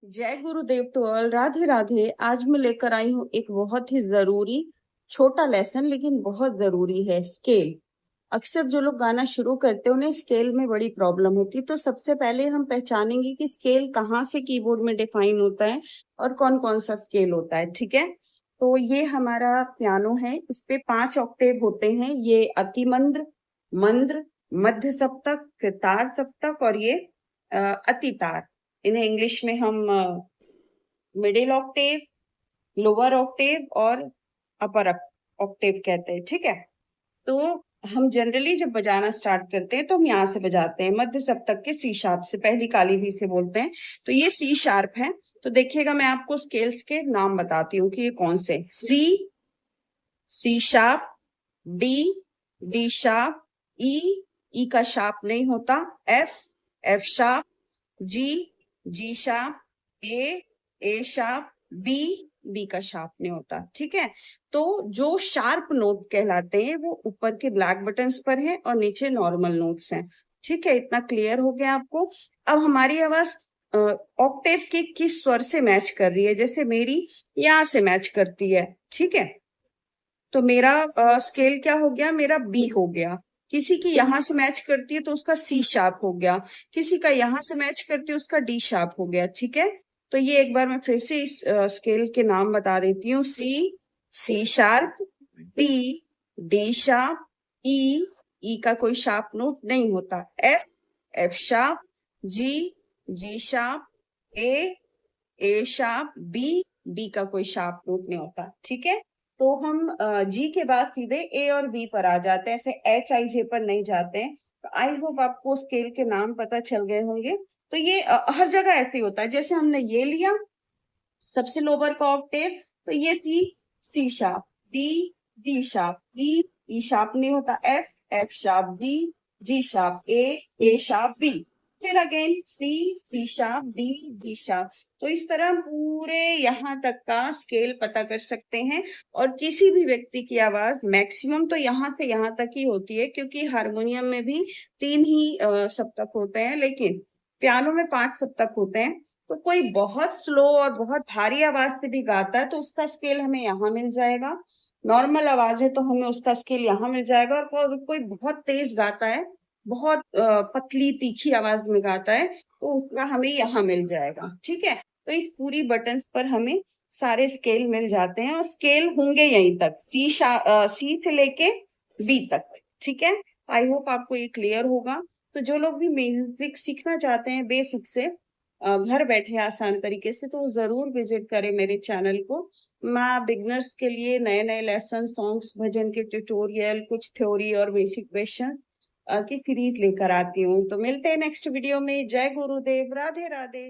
जय गुरुदेव to all. Radhe Radhe. आज मैं लेकर आई हूँ एक बहुत ही जरूरी छोटा लेसन, लेकिन बहुत जरूरी है। स्केल। अक्सर जो लोग गाना शुरू करते हैं उन्हें स्केल में बड़ी प्रॉब्लम होती है। तो सबसे पहले हम पहचानेंगे कि स्केल कहाँ से कीबोर्ड में डिफाइन होता है और कौन कौन सा स्केल होता है। ठीक है, तो ये हमारा पियानो है। इस पे 5 ऑक्टेव होते हैं। ये अति मंद्र, मंद्र, मध्य सप्तक, फिर तार सप्तक और ये अति तार। इन्हें इंग्लिश में हम मिडिल ऑक्टेव, लोअर ऑक्टेव और अपर ऑक्टेव कहते हैं। ठीक है, तो हम जनरली जब बजाना स्टार्ट करते हैं तो हम यहाँ से बजाते हैं, मध्य सप्तक के सी शार्प से, पहली काली भी से बोलते हैं। तो ये सी शार्प है। तो देखिएगा, मैं आपको स्केल्स के नाम बताती हूँ कि ये कौन से। C, C sharp, D, D sharp, E का शार्प नहीं होता, F, F sharp, G, G sharp, A sharp, B का शार्प नहीं होता। ठीक है, तो जो शार्प नोट कहलाते हैं वो ऊपर के ब्लैक बटन्स पर हैं और नीचे नॉर्मल नोट्स हैं। ठीक है, इतना क्लियर हो गया आपको। अब हमारी आवाज ऑक्टेव के किस स्वर से मैच कर रही है। जैसे मेरी यहाँ से मैच करती है। ठीक है, तो मेरा स्केल क्या हो गया, मेरा बी हो गया। किसी की यहाँ से मैच करती है तो उसका सी शार्प हो गया, किसी का यहाँ से मैच करती है उसका डी शार्प हो गया। ठीक है, तो ये एक बार मैं फिर से इस स्केल के नाम बता देती हूँ। C, C sharp, D, D sharp, E का कोई शार्प नोट नहीं होता, F, F sharp, G, G sharp, A sharp, B का कोई शार्प नोट नहीं होता। ठीक है, तो हम जी के बाद सीधे ए और बी पर आ जाते हैं, ऐसे एच आई जे पर नहीं जाते हैं। तो आई होप आपको स्केल के नाम पता चल गए होंगे। तो ये हर जगह ऐसे ही होता है। जैसे हमने ये लिया सबसे लोअर का ऑक्टेव, तो ये C, C sharp, D, D sharp, E sharp नहीं होता, F, F sharp, G sharp, A sharp, B, फिर again C, C sharp, D sharp. तो इस तरह हम पूरे यहाँ तक का स्केल पता कर सकते हैं। और किसी भी व्यक्ति की आवाज मैक्सिमम तो यहाँ से यहाँ तक ही होती है, क्योंकि हारमोनियम में भी 3 ही सप्तक होते हैं, लेकिन पियानो में 5 सप्तक होते हैं। तो कोई बहुत स्लो और बहुत भारी आवाज से भी गाता है तो उसका स्केल हमें यहाँ मिल जाएगा। नॉर्मल आवाज है तो हमें उसका स्केल यहाँ मिल जाएगा। और कोई बहुत तेज गाता है, बहुत पतली तीखी आवाज में गाता है, तो उसका हमें यहाँ मिल जाएगा। ठीक है, तो इस पूरी बटन्स पर हमें सारे स्केल मिल जाते हैं और स्केल होंगे यहीं तक, सी से लेके बी तक। ठीक है, आई होप आपको ये क्लियर होगा। तो जो लोग भी म्यूजिक सीखना चाहते हैं बेसिक से, घर बैठे आसान तरीके से, तो जरूर विजिट करें मेरे चैनल को। मैं बिगनर्स के लिए नए नए लेसन, सॉन्ग्स, भजन के ट्यूटोरियल, कुछ थ्योरी और बेसिक क्वेश्चन की सीरीज लेकर आती हूँ। तो मिलते हैं नेक्स्ट वीडियो में। जय गुरुदेव। राधे राधे।